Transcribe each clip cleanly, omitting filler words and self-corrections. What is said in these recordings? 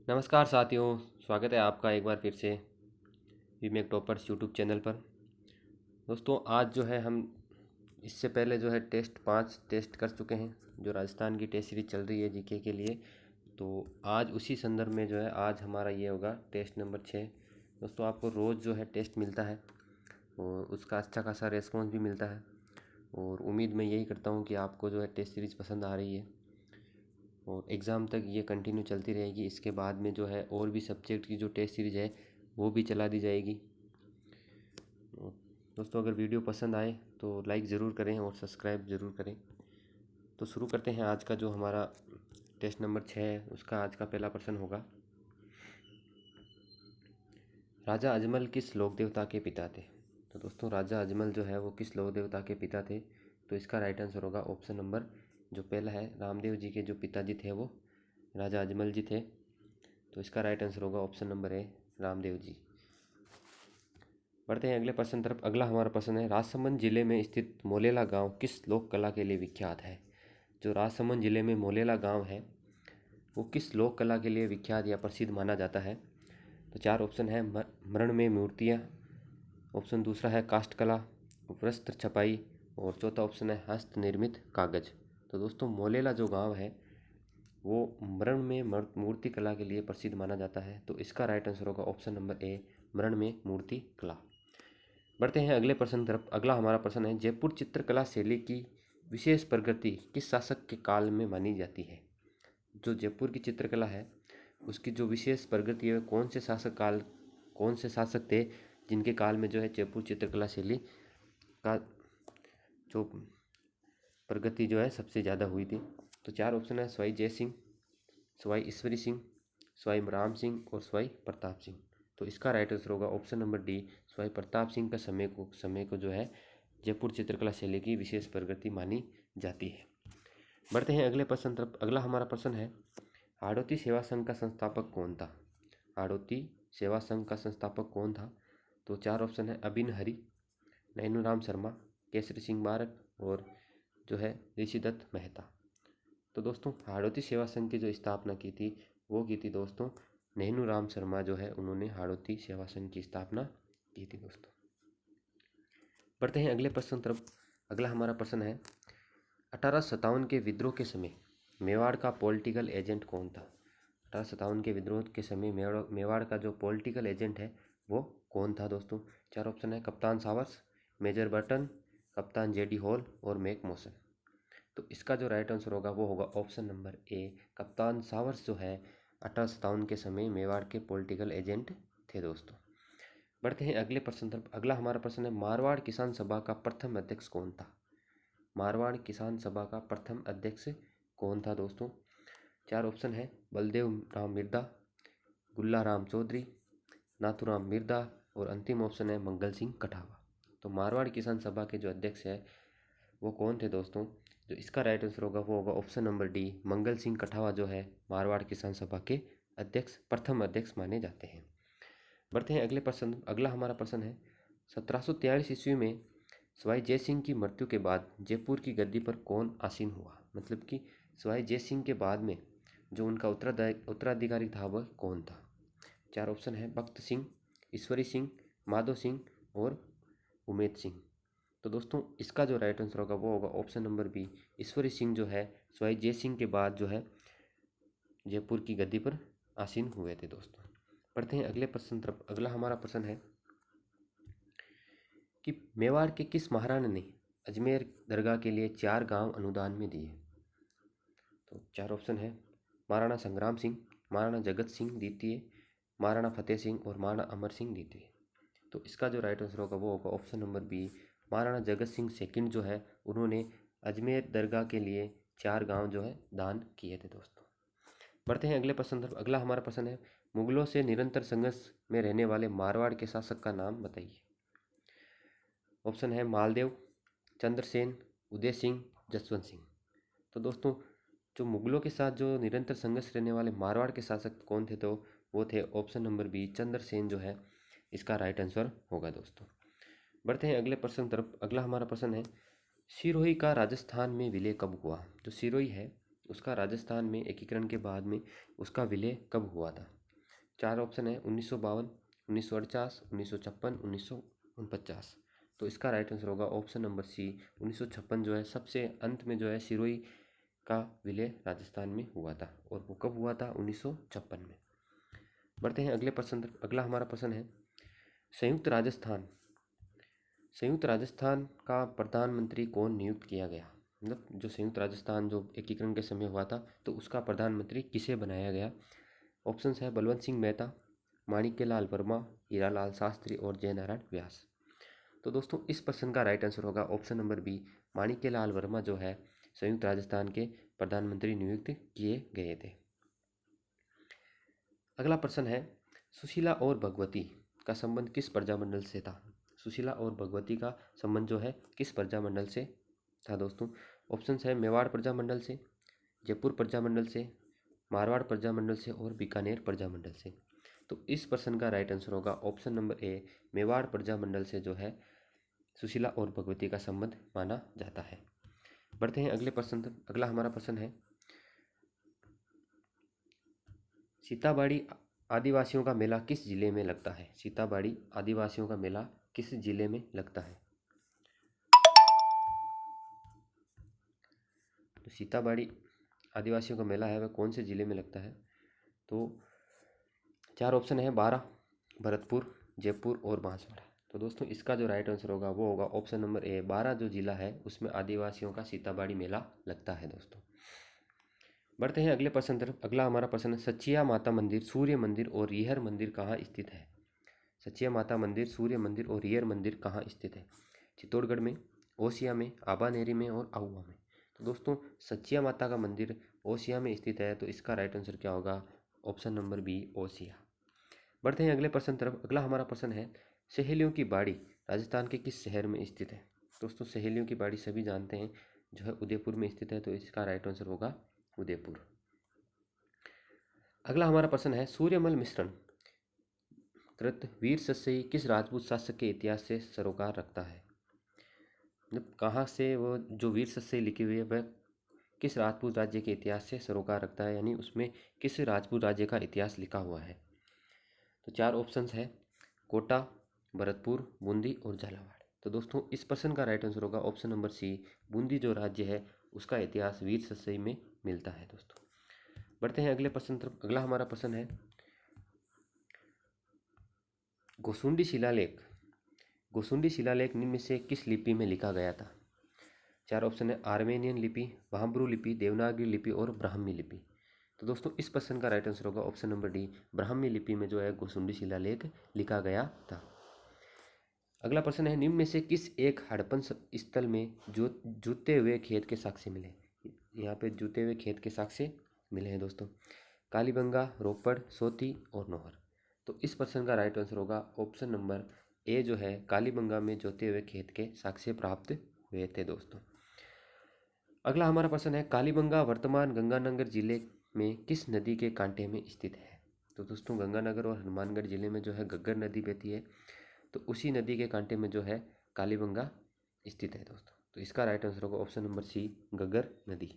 नमस्कार साथियों, स्वागत है आपका एक बार फिर से वीमेक टॉपर्स यूट्यूब चैनल पर। दोस्तों आज जो है हम इससे पहले जो है टेस्ट 5 टेस्ट कर चुके हैं, जो राजस्थान की टेस्ट सीरीज चल रही है जीके के लिए। तो आज उसी संदर्भ में जो है आज हमारा ये होगा टेस्ट नंबर 6। दोस्तों आपको रोज़ जो है टेस्ट मिलता है और उसका अच्छा खासा रेस्पॉन्स भी मिलता है, और उम्मीद मैं यही करता हूँ कि आपको जो है टेस्ट सीरीज़ पसंद आ रही है और एग्ज़ाम तक ये कंटिन्यू चलती रहेगी। इसके बाद में जो है और भी सब्जेक्ट की जो टेस्ट सीरीज़ है वो भी चला दी जाएगी। दोस्तों अगर वीडियो पसंद आए तो लाइक ज़रूर करें और सब्सक्राइब ज़रूर करें। तो शुरू करते हैं आज का जो हमारा टेस्ट नंबर 6 है, उसका आज का पहला प्रश्न होगा, राजा अजमल किस लोक देवता के पिता थे। तो दोस्तों राजा अजमल जो है वो किस लोक देवता के पिता थे, तो इसका राइट आंसर होगा ऑप्शन नंबर जो पहला है, रामदेव जी के जो पिताजी थे वो राजा अजमल जी थे। तो इसका राइट आंसर होगा option number A, Ramdev ji. बढ़ते हैं अगले प्रश्न तरफ। अगला हमारा प्रश्न है, राजसमंद जिले में स्थित मोलेला गांव किस लोक कला के लिए विख्यात है। जो राजसमंद जिले में मोलेला गांव है वो किस लोक कला के लिए विख्यात या प्रसिद्ध माना जाता है। तो 4 ऑप्शन है, मरण में मूर्तियाँ, ऑप्शन दूसरा है काष्ठ कला, वस्त्र छपाई, और चौथा ऑप्शन है हस्त निर्मित कागज। तो दोस्तों मोलेला जो गांव है वो मरण में मूर्ति कला के लिए प्रसिद्ध माना जाता है। तो इसका राइट आंसर होगा ऑप्शन नंबर ए, मरण में मूर्ति कला। बढ़ते हैं अगले प्रश्न तरफ। अगला हमारा प्रश्न है, जयपुर चित्रकला शैली की विशेष प्रगति किस शासक के काल में मानी जाती है। जो जयपुर की चित्रकला है उसकी जो विशेष प्रगति है कौन से शासक थे जिनके काल में जो है जयपुर चित्रकला शैली का जो प्रगति जो है सबसे ज़्यादा हुई थी। तो 4 ऑप्शन है, सवाई जय सिंह, सवाई ईश्वरी सिंह, सवाई राम सिंह और सवाई प्रताप सिंह। तो इसका राइट आंसर होगा option number D, Sawai Pratap Singh का समय को जो है जयपुर चित्रकला शैली की विशेष प्रगति मानी जाती है। बढ़ते हैं अगले प्रश्न तरफ। अगला हमारा प्रश्न है, हाड़ौती सेवा संघ का संस्थापक कौन था। हाड़ौती सेवा संघ का संस्थापक कौन था। तो 4 ऑप्शन है, अबिन हरि, नैनूराम शर्मा, केसरी सिंह बारक और जो है ऋषिदत्त मेहता। तो दोस्तों हाड़ौती सेवा संघ की जो स्थापना की थी वो की थी दोस्तों नैनूराम शर्मा जो है उन्होंने हाड़ौती सेवा संघ की स्थापना की थी दोस्तों। बढ़ते हैं अगले प्रश्न तरफ। अगला हमारा प्रश्न है, 1857 के विद्रोह के समय मेवाड़ का पॉलिटिकल एजेंट कौन था। 1857 के विद्रोह के समय मेवाड़ का जो पॉलिटिकल एजेंट है वो कौन था दोस्तों। 4 ऑप्शन है, कप्तान सावर्स, मेजर बर्टन, कप्तान जेडी हॉल और मैक मॉसन। तो इसका जो राइट आंसर होगा वो होगा ऑप्शन नंबर ए, कप्तान सावर्स जो है 1857 के समय मेवाड़ के पॉलिटिकल एजेंट थे दोस्तों। बढ़ते हैं अगले प्रश्न तरफ। अगला हमारा प्रश्न है, मारवाड़ किसान सभा का प्रथम अध्यक्ष कौन था। मारवाड़ किसान सभा का प्रथम अध्यक्ष कौन था दोस्तों। 4 ऑप्शन है, बलदेव राम मिर्दा, गुल्ला राम चौधरी, नाथुराम मिर्दा और अंतिम ऑप्शन है मंगल सिंह कठावा। तो मारवाड़ किसान सभा के जो अध्यक्ष है वो कौन थे दोस्तों। जो इसका राइट आंसर होगा वो होगा option number D, Mangal Singh कठावा जो है मारवाड़ किसान सभा के अध्यक्ष प्रथम अध्यक्ष माने जाते हैं। बढ़ते हैं अगले प्रश्न। अगला हमारा प्रश्न है, 1743 ईस्वी में सवाई जय सिंह की मृत्यु के बाद जयपुर की गद्दी पर कौन आसीन हुआ। मतलब कि सवाई जय सिंह के बाद में जो उनका उत्तराधिकारी था वह कौन था। 4 ऑप्शन है, भक्त सिंह, ईश्वरी सिंह, माधो सिंह और उमेद सिंह। तो दोस्तों इसका जो राइट आंसर होगा वो होगा ऑप्शन नंबर बी, ईश्वरी सिंह जो है सवाई जय सिंह के बाद जो है जयपुर की गद्दी पर आसीन हुए थे दोस्तों। पढ़ते हैं अगले प्रश्न तरफ। अगला हमारा प्रश्न है कि मेवाड़ के किस महाराणा ने अजमेर दरगाह के लिए 4 गांव अनुदान में दिए। तो 4 ऑप्शन है, महाराणा संग्राम सिंह, महाराणा जगत सिंह द्वितीय, महाराणा फतेह सिंह और महाराणा अमर सिंह द्वितीय। तो इसका जो राइट आंसर होगा वो होगा option number B, Maharana Jagat Singh second जो है उन्होंने अजमेर दरगाह के लिए 4 गांव जो है दान किए थे दोस्तों। बढ़ते हैं अगले प्रश्न तरफ। अगला हमारा प्रश्न है, मुगलों से निरंतर संघर्ष में रहने वाले मारवाड़ के शासक का नाम बताइए। ऑप्शन है, मालदेव, चंद्रसेन, उदय सिंह, जसवंत सिंह। तो दोस्तों जो मुगलों के साथ जो निरंतर संघर्ष रहने वाले मारवाड़ के शासक कौन थे, तो वो थे ऑप्शन नंबर बी, चंद्रसेन जो है इसका राइट आंसर होगा दोस्तों। बढ़ते हैं अगले प्रश्न तरफ। अगला हमारा प्रश्न है, सिरोही का राजस्थान में विलय कब हुआ। जो सिरोही है उसका राजस्थान में एकीकरण के बाद में उसका विलय कब हुआ था। चार ऑप्शन है 1952, 1948, 1956, 1949। तो इसका राइट आंसर होगा ऑप्शन नंबर सी 1956 जो है सबसे अंत में जो है सिरोही का विलय राजस्थान में हुआ था। और वो कब हुआ था? 1956 में। बढ़ते हैं अगले प्रश्न। अगला हमारा प्रश्न है संयुक्त राजस्थान का प्रधानमंत्री कौन नियुक्त किया गया? मतलब जो संयुक्त राजस्थान जो एकीकरण के समय हुआ था तो उसका प्रधानमंत्री किसे बनाया गया? ऑप्शन है बलवंत सिंह मेहता, माणिक्यलाल वर्मा, हीरालाल शास्त्री और जयनारायण व्यास। तो दोस्तों इस प्रश्न का राइट आंसर होगा option number B, Manikyalal Verma जो है संयुक्त राजस्थान के प्रधानमंत्री नियुक्त किए गए थे। अगला प्रश्न है सुशीला और भगवती का संबंध किस प्रजामंडल से था? सुशीला और भगवती का संबंध जो है किस प्रजामंडल से था दोस्तों? ऑप्शन है मेवाड़ प्रजामंडल से, जयपुर प्रजामंडल से, मारवाड़ प्रजामंडल से और बीकानेर प्रजामंडल से। तो इस प्रश्न का राइट आंसर होगा option number A, Mewar Prajamandal से जो है सुशीला और भगवती का संबंध माना जाता है। बढ़ते हैं अगले प्रश्न तक। अगला हमारा प्रश्न है सीताबाड़ी आदिवासियों का मेला किस जिले में लगता है? सीताबाड़ी आदिवासियों का मेला किस जिले में लगता है? तो सीताबाड़ी आदिवासियों का मेला है वह कौन से जिले में लगता है? तो चार ऑप्शन है बारां, भरतपुर, जयपुर और बांसवाड़ा। तो दोस्तों इसका जो राइट आंसर होगा वो होगा ऑप्शन नंबर ए, बारां जो जिला है उसमें आदिवासियों का सीताबाड़ी मेला लगता है दोस्तों। बढ़ते हैं अगले प्रश्न तरफ। अगला हमारा प्रश्न है सचिया माता मंदिर, सूर्य मंदिर और रिहर मंदिर कहाँ स्थित है? सचिया माता मंदिर, सूर्य मंदिर और रिहर मंदिर कहाँ स्थित है? चित्तौड़गढ़ में, ओसिया में, आबानेरी में और आहुआ में। तो दोस्तों सचिया माता का मंदिर ओसिया में स्थित है। तो इसका राइट आंसर क्या होगा? Option number B, Osian. बढ़ते हैं अगले प्रश्न तरफ। अगला हमारा प्रश्न है सहेलियों की बाड़ी राजस्थान के किस शहर में स्थित है? दोस्तों सहेलियों की बाड़ी सभी जानते हैं जो है उदयपुर में स्थित है। तो इसका राइट आंसर होगा उदयपुर। अगला हमारा प्रश्न है सूर्यमल मिश्रण कृत वीर सस्यई किस राजपूत शासक के इतिहास से सरोकार रखता है? मतलब कहाँ से वो जो वीर सस्यई लिखी हुई है वह किस राजपूत राज्य के इतिहास से सरोकार रखता है, यानी उसमें किस राजपूत राज्य का इतिहास लिखा हुआ है? तो चार ऑप्शंस है कोटा, भरतपुर, बूंदी और झालावाड़। तो दोस्तों इस प्रश्न का राइट आंसर होगा ऑप्शन नंबर सी, बूंदी जो राज्य है उसका इतिहास वीर सस्यई में मिलता है दोस्तों। बढ़ते हैं अगले प्रश्न तरफ। अगला हमारा प्रश्न है गोसुंडी शिलालेख निम्न में से किस लिपि में लिखा गया था? चार ऑप्शन है आर्मेनियन लिपि, ब्राह्मरू लिपि, देवनागरी लिपि और ब्राह्मी लिपि। तो दोस्तों इस प्रश्न का राइट आंसर होगा ऑप्शन नंबर डी, ब्राह्मी लिपि में जो है गोसुंडी शिलालेख लिखा गया था। अगला प्रश्न है निम्न में से किस एक हड़प्पन स्थल में जूते हुए खेत के साक्ष्य मिले? यहाँ पे जूते हुए खेत के साक्ष्य मिले हैं दोस्तों। कालीबंगा, रोपड़, सोती और नौहर। तो इस प्रश्न का राइट आंसर होगा ऑप्शन नंबर ए जो है कालीबंगा में जोते हुए खेत के साक्ष्य प्राप्त हुए थे दोस्तों। अगला हमारा प्रश्न है कालीबंगा वर्तमान गंगानगर जिले में किस नदी के कांटे में स्थित है? तो दोस्तों गंगानगर और हनुमानगढ़ जिले में जो है घग्गर नदी बहती है। तो उसी नदी के कांटे में जो है कालीबंगा स्थित है दोस्तों। तो इसका राइट आंसर होगा ऑप्शन नंबर सी, घग्गर नदी।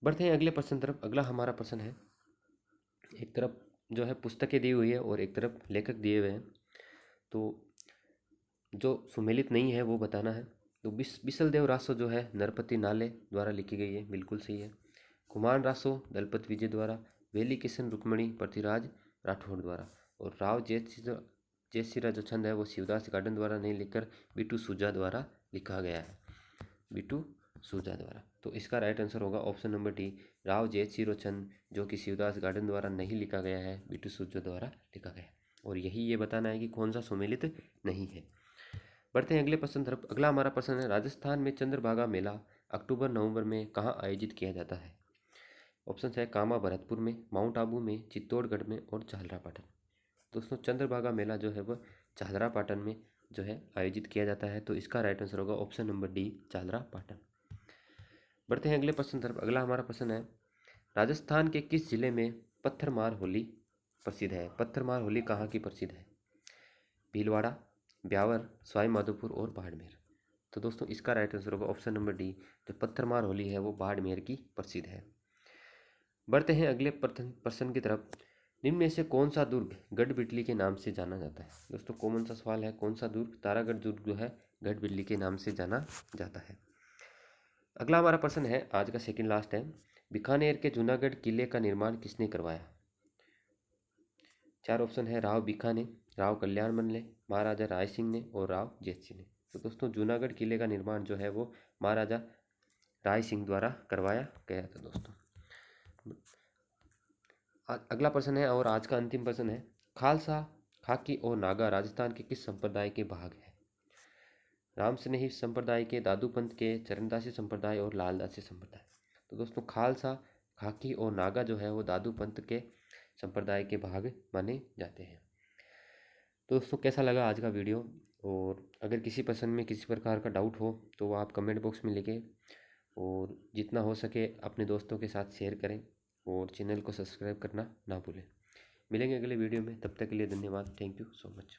बढ़ते हैं अगले प्रश्न तरफ। अगला हमारा प्रश्न है एक तरफ जो है पुस्तकें दी हुई है और एक तरफ लेखक दिए हुए हैं। तो जो सुमेलित नहीं है वो बताना है। तो बिसल देव रासो जो है नरपति नाले द्वारा लिखी गई है, बिल्कुल सही है। कुमार रासो दलपत विजय द्वारा, वेली किशन रुक्मणी पृथ्वीराज राठौड़ द्वारा और राव जयसिरा जो छंद है वो शिवदास गार्डन द्वारा नहीं लिखकर बीटू सूजा द्वारा लिखा गया है, बीटू सूजा द्वारा। तो इसका राइट आंसर होगा ऑप्शन नंबर डी, राव जयसिरो छंद जो कि शिवदास गार्डन द्वारा नहीं लिखा गया है, बीटू सूजा द्वारा लिखा गया है। और यही ये बताना है कि कौन सा सुमेलित नहीं है। बढ़ते हैं अगले प्रश्न तरफ। अगला हमारा प्रश्न है राजस्थान में चंद्रभागा मेला अक्टूबर नवंबर में कहाँ आयोजित किया जाता है? ऑप्शन है कामा भरतपुर में, माउंट आबू में, चित्तौड़गढ़ में और झालरापाटन। दोस्तों चंद्रभागा मेला जो है वह झालरापाटन में जो है आयोजित किया जाता है। तो इसका राइट आंसर होगा ऑप्शन नंबर डी, झालरापाटन। बढ़ते हैं अगले प्रश्न तरफ। अगला हमारा प्रश्न है राजस्थान के किस जिले में पत्थरमार होली प्रसिद्ध है? पत्थरमार होली कहाँ की प्रसिद्ध है? भीलवाड़ा, ब्यावर, सवाई माधोपुर और बाड़मेर। तो दोस्तों इसका राइट आंसर होगा ऑप्शन नंबर डी, जो पत्थरमार होली है वो बाड़मेर की प्रसिद्ध है। बढ़ते हैं अगले प्रश्न की तरफ। निम्न में से कौन सा दुर्ग गढ़बिटली के नाम से जाना जाता है? दोस्तों कॉमन सा सवाल है, कौन सा दुर्ग, तारागढ़ दुर्ग जो है गढ़बिटली के नाम से जाना जाता है। अगला हमारा प्रश्न है, आज का सेकंड लास्ट है, बीकानेर के जूनागढ़ किले का निर्माण किसने करवाया? चार ऑप्शन है, राव भिखाने, राव कल्याणमल ने, महाराजा राय सिंह ने और राव जेत सिंह ने। तो दोस्तों जूनागढ़ किले का निर्माण जो है वो महाराजा राय सिंह द्वारा करवाया गया था दोस्तों। अगला प्रश्न है और आज का अंतिम प्रश्न है, खालसा, खाकी और नागा राजस्थान के किस संप्रदाय के भाग है? राम स्नेही संप्रदाय के, दादू पंथ के, चरणदासी संप्रदाय और लालदासी संप्रदाय। तो दोस्तों खालसा, खाकी और नागा जो है वो दादू पंथ के संप्रदाय के भाग माने जाते हैं। तो दोस्तों कैसा लगा आज का वीडियो, और अगर किसी प्रश्न में किसी प्रकार का डाउट हो तो वो आप कमेंट बॉक्स में लिखें, और जितना हो सके अपने दोस्तों के साथ शेयर करें, और चैनल को सब्सक्राइब करना ना भूलें। मिलेंगे अगले वीडियो में, तब तक के लिए धन्यवाद। Thank you so much.